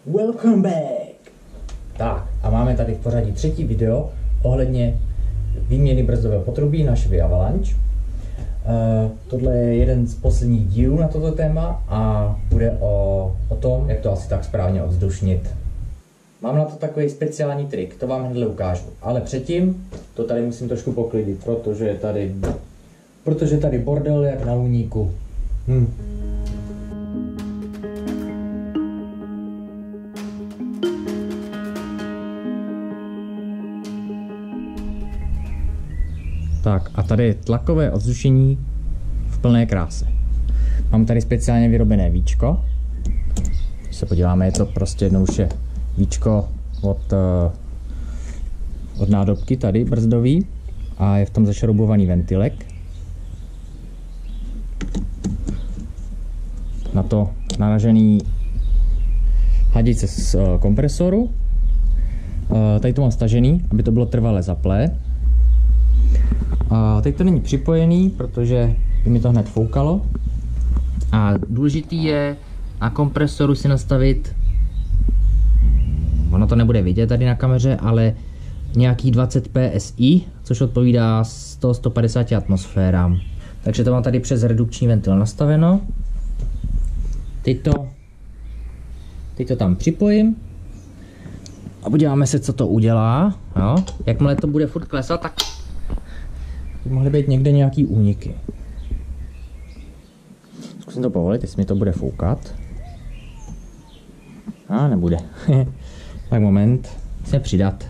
Welcome back! Tak a máme tady v pořadí třetí video ohledně výměny brzdového potrubí na Chevy Avalanche. Tohle je jeden z posledních dílů na toto téma a bude o tom, jak to asi tak správně odzdušnit. Mám na to takový speciální trik, to vám hned ukážu, ale předtím to tady musím trošku poklidit, protože je tady bordel jak na úniku. Tak a tady je tlakové odzdušení v plné kráse. Mám tady speciálně vyrobené víčko. Když se podíváme, je to prostě jednoduše víčko od nádobky tady brzdový a je v tom zašroubovaný ventilek. Na to naražený hadice z kompresoru. Tady to mám stažený, aby to bylo trvale zaplé. A teď to není připojený, protože by mi to hned foukalo. A důležitý je na kompresoru si nastavit, ono to nebude vidět tady na kameře, ale nějaký 20 PSI, což odpovídá 100-150 atmosférám. Takže to mám tady přes redukční ventil nastaveno. Teď to tam připojím a podíváme se, co to udělá. Jo? Jakmile to bude furt klesat, tak by mohly být někde nějaký úniky. Zkusím to povolit, jestli mi to bude foukat. A nebude. Tak moment, musím přidat.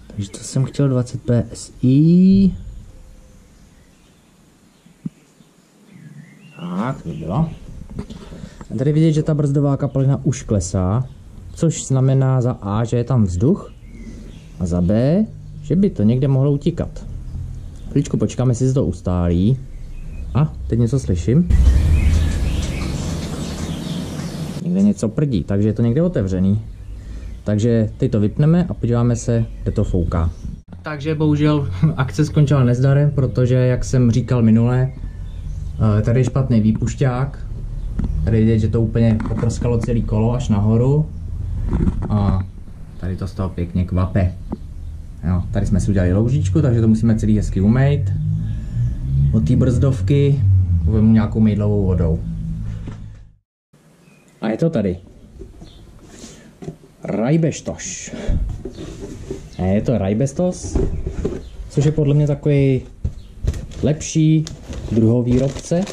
Takže to jsem chtěl 20 PSI. Tak, to by bylo. A tady vidět, že ta brzdová kapalina už klesá, což znamená za A, že je tam vzduch, a za B, že by to někde mohlo utíkat. Chvíličku počkáme, jestli se to ustálí. A, teď něco slyším. Někde něco prdí, takže je to někde otevřený. Takže teď to vypneme a podíváme se, kde to fouká. Takže bohužel akce skončila nezdarem, protože, jak jsem říkal minule, tady je špatný výpušťák. Tady vidět, že to úplně poprskalo celý kolo až nahoru. A tady to z toho pěkně kvape. Jo, tady jsme si udělali loužičku, takže to musíme celý hezky umýt. Od té brzdovky uvemu nějakou mydlovou vodou. A je to tady. Rajbestos. Je to Rajbestos, což je podle mě takový lepší druhovýrobce.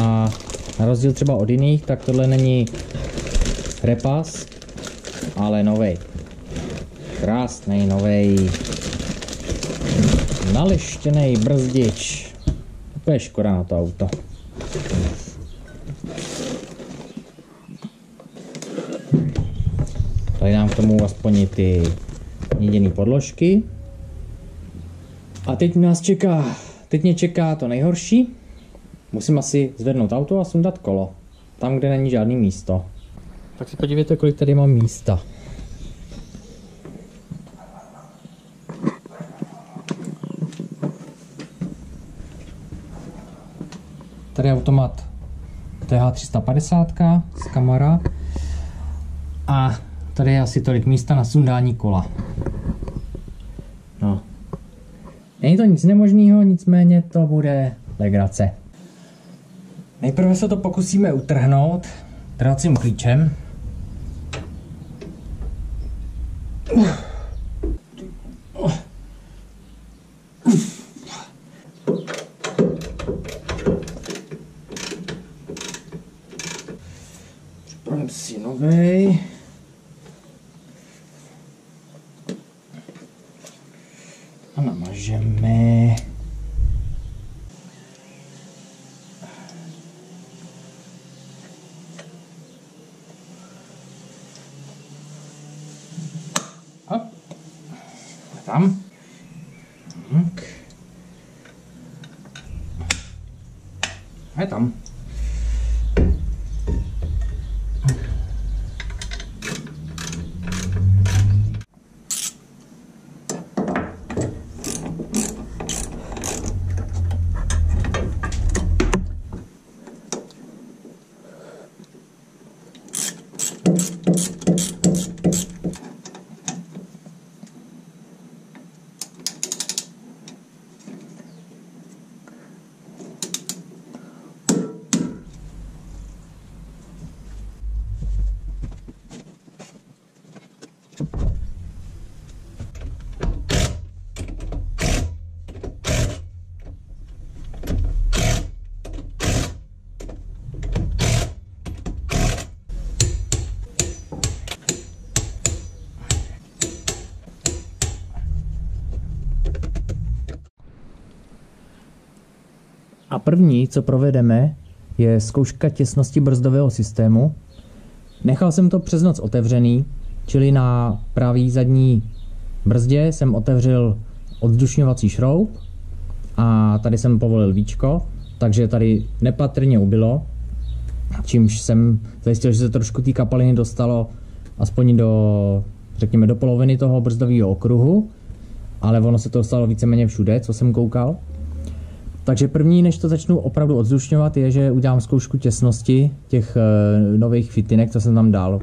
A na rozdíl třeba od jiných, tak tohle není repas, ale novej. Krásný novej naleštěný brzdič. To je škoda na to auto. Tady dám k tomu aspoň ty měděné podložky. A teď mě čeká to nejhorší. Musím asi zvednout auto a sundat kolo. Tam, kde není žádný místo. Tak si podívejte, kolik tady mám místa. Tady je automat TH350 z Camara. A tady je asi tolik místa na sundání kola. No. Není to nic nemožného, nicméně to bude legrace. Nejprve se to pokusíme utrhnout trhacím klíčem. Připravím si novej. A namažeme. Hop. Tam. Tak. A je tam. A první, co provedeme, je zkouška těsnosti brzdového systému. Nechal jsem to přes noc otevřený, čili na pravý zadní brzdě jsem otevřel odvzdušňovací šroub a tady jsem povolil víčko, takže tady nepatrně ubylo, čímž jsem zajistil, že se trošku té kapaliny dostalo aspoň do, řekněme, do poloviny toho brzdového okruhu, ale ono se to dostalo víceméně všude, co jsem koukal. Takže první, než to začnu opravdu odzdušňovat, je, že udělám zkoušku těsnosti těch nových fitinek, co jsem tam dal.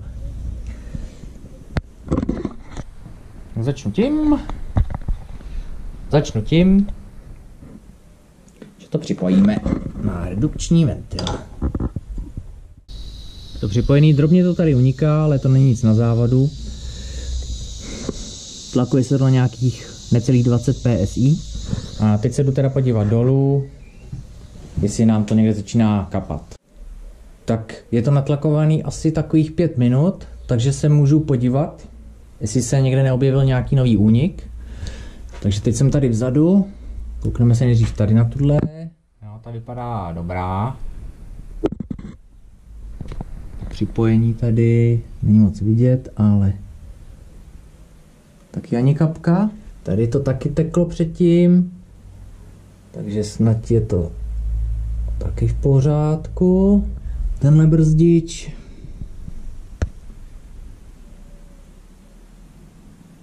Začnu tím, že to připojíme na redukční ventil. To připojený, drobně to tady uniká, ale to není nic na závadu. Tlakuje se to na nějakých necelých 20 PSI. A teď se jdu teda podívat dolů, jestli nám to někde začíná kapat. Tak je to natlakovaný asi takových 5 minut, takže se můžu podívat, jestli se někde neobjevil nějaký nový únik. Takže teď jsem tady vzadu, koukneme se nejdřív tady na tuhle. Jo, ta vypadá dobrá. Připojení tady není moc vidět, ale taky ani kapka. Tady to taky teklo předtím, takže snad je to taky v pořádku. Tenhle brzdič.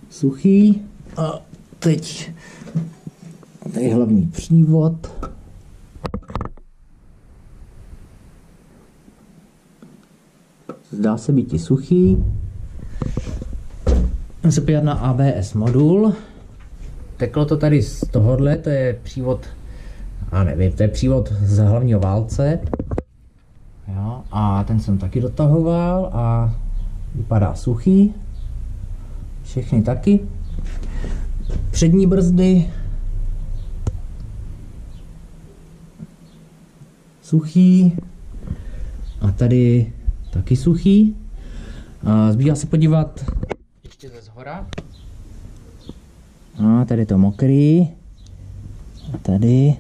Suchý. A teď tady je hlavní přívod. Zdá se být i suchý. Můžeme se podívat na ABS modul. Teklo to tady z tohohle, to je přívod, a nevím, to je přívod z hlavního válce. Jo, a ten jsem taky dotahoval a vypadá suchý. Všechny taky. Přední brzdy. Suchý. A tady taky suchý. A zbývá se podívat ještě ze zhora. A tady to mokrý. A tady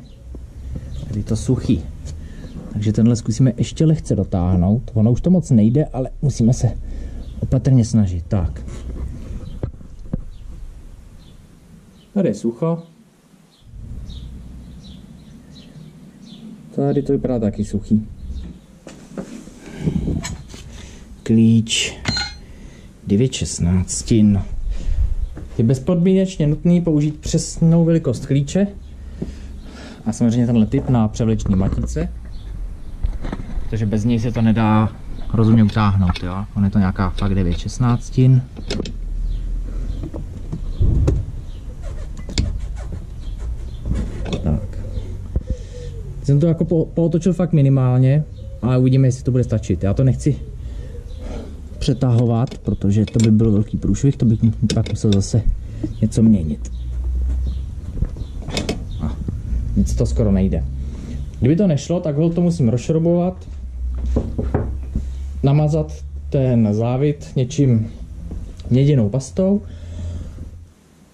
to suchý. Takže tenhle zkusíme ještě lehce dotáhnout. Ono už to moc nejde, ale musíme se opatrně snažit. Tak. Tady je sucho. Tady to vypadá taky suchý. Klíč 9/16. Je bezpodmínečně nutný použít přesnou velikost klíče a samozřejmě tenhle typ na převlečný matice, protože bez něj se to nedá rozumně utáhnout. Jo? On je to nějaká fakt 9/16. Tak. Jsem to jako pootočil fakt minimálně, ale uvidíme, jestli to bude stačit. Já to nechci přetahovat, protože to by byl velký průšvih, to bych pak musel zase něco měnit. A nic to skoro nejde. Kdyby to nešlo, tak ho to musím rozšroubovat, namazat ten závit něčím měděnou pastou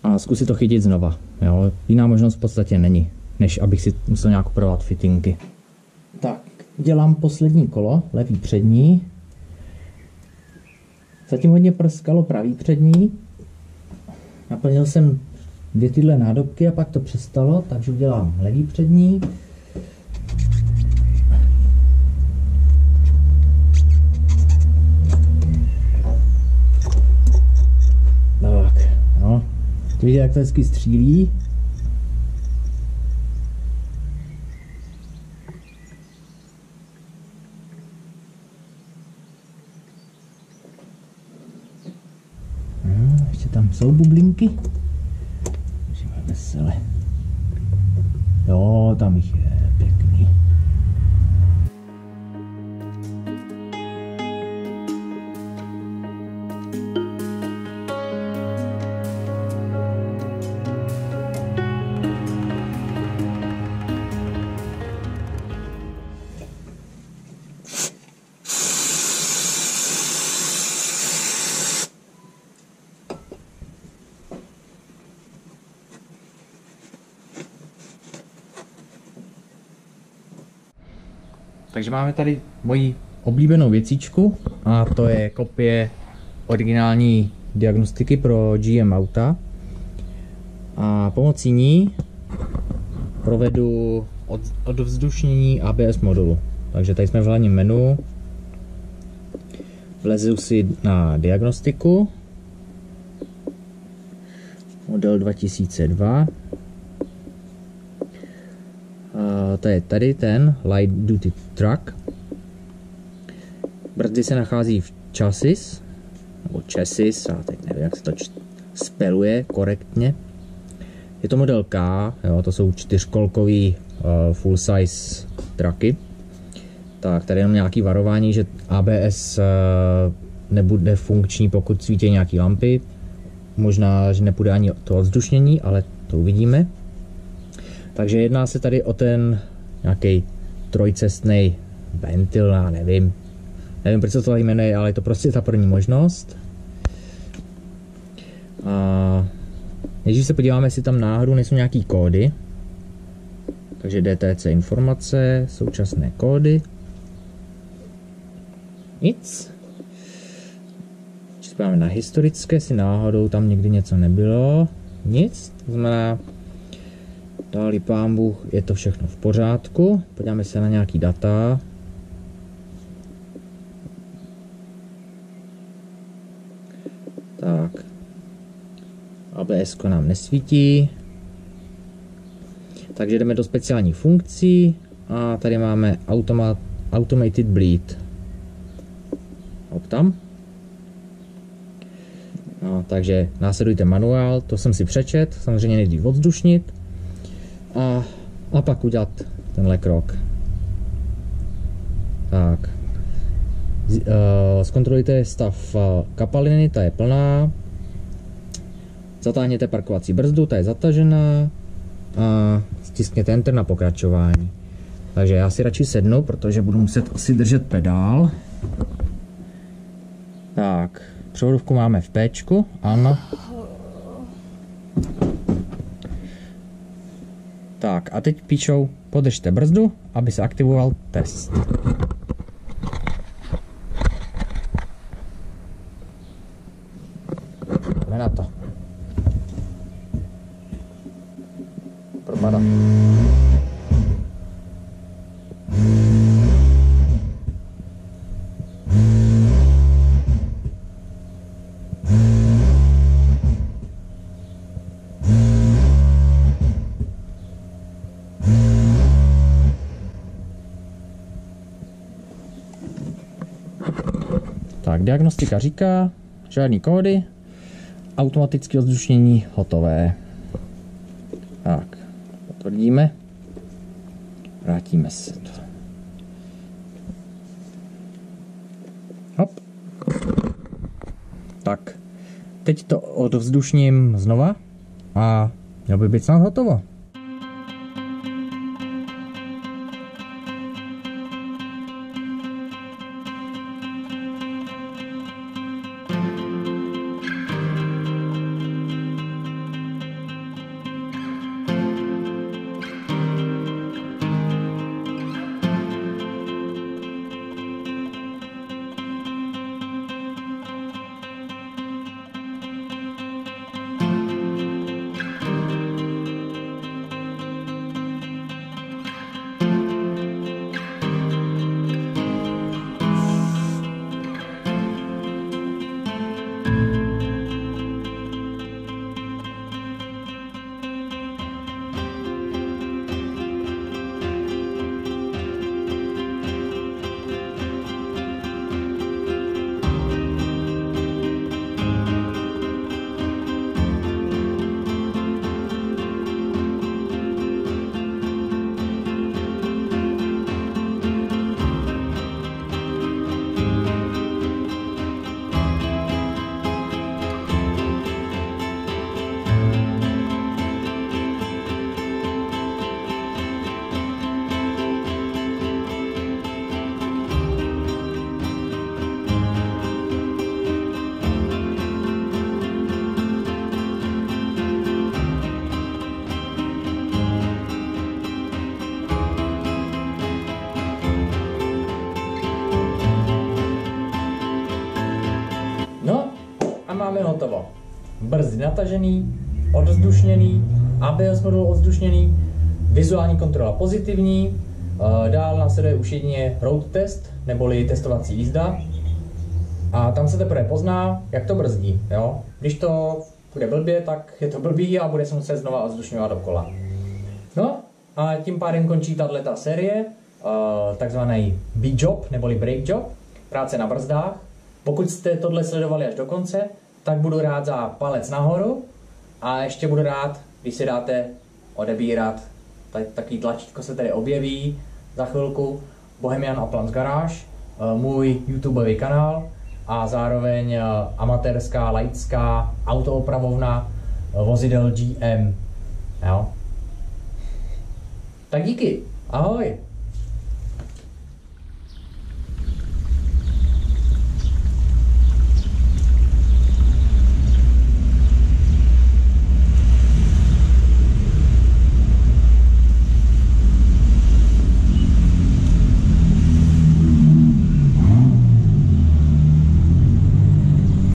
a zkusit to chytit znova. Jo? Jiná možnost v podstatě není, než abych si musel nějak upravovat fitinky. Tak, dělám poslední kolo, levý přední. Zatím hodně prskalo pravý přední. Naplnil jsem 2 tyhle nádobky a pak to přestalo, takže udělám levý přední. Tak, no. Vidíte, jak to hezky střílí. jestli tam jsou bublinky. Můžeme vesele. Jo, tam jich je pěkný. Takže máme tady moji oblíbenou věcičku a to je kopie originální diagnostiky pro GM auta. A pomocí ní provedu odvzdušnění ABS modulu. Takže tady jsme v hlavním menu. Vlezu si na diagnostiku. Model 2002. To je tady ten Light Duty Truck. Brzdy se nachází v chassis, nebo chassis, a teď nevím, jak se to speluje korektně. Je to model K, jo, to jsou 4kolkový full size trucky. Tak, tady jenom nějaké varování, že ABS nebude funkční, pokud svítí nějaké lampy. Možná, že nepůjde ani to ovzdušnění, ale to uvidíme. Takže jedná se tady o ten nějaký trojcestný ventil, já nevím, proč se to tady jmenuje, ale je to prostě ta první možnost. A než se podíváme, jestli tam náhodou nejsou nějaký kódy. Takže DTC informace, současné kódy. Nic. Když se podíváme na historické, jestli náhodou tam někdy něco nebylo. Nic, to znamená, dali pán Bůh, je to všechno v pořádku. Podíváme se na nějaký data. Tak. ABS nám nesvítí. Takže jdeme do speciálních funkcí. A tady máme Automated Bleed. Hop tam. No, takže následujte manuál, to jsem si přečet. Samozřejmě nejdřív odzdušnit. A pak udělat tenhle krok. Tak. Zkontrolujte stav kapaliny, ta je plná. Zatáhněte parkovací brzdu, ta je zatažená. A stiskněte Enter na pokračování. Takže já si radši sednu, protože budu muset asi držet pedál. Tak, převodovku máme v Pčku, ano. Tak a teď píšou, podržte brzdu, aby se aktivoval test. Jdeme na to. Propadá. Tak, diagnostika říká, žádný kódy, automatické ovzdušnění hotové. Tak, potvrdíme, vrátíme se to. Hop. Tak, teď to odvzdušním znova a mělo by být snad hotovo. máme hotovo. Brzdy natažený, odvzdušněný, ABS modul odvzdušněný, vizuální kontrola pozitivní, dál následuje už jedině road test, neboli testovací jízda. A tam se teprve pozná, jak to brzdí. Jo? Když to bude blbě, tak je to blbý a bude se muset znova odvzdušňovat dokola. No a tím pádem končí tato série, takzvaný B-job, neboli brake job, práce na brzdách. Pokud jste tohle sledovali až do konce, tak budu rád za palec nahoru a ještě budu rád, když si dáte odebírat. Takový tlačítko se tady objeví za chvilku. Bohemian Aplan's Garage, můj YouTubeový kanál a zároveň amatérská, laická autoopravovna vozidel GM. Jo? Tak díky, ahoj!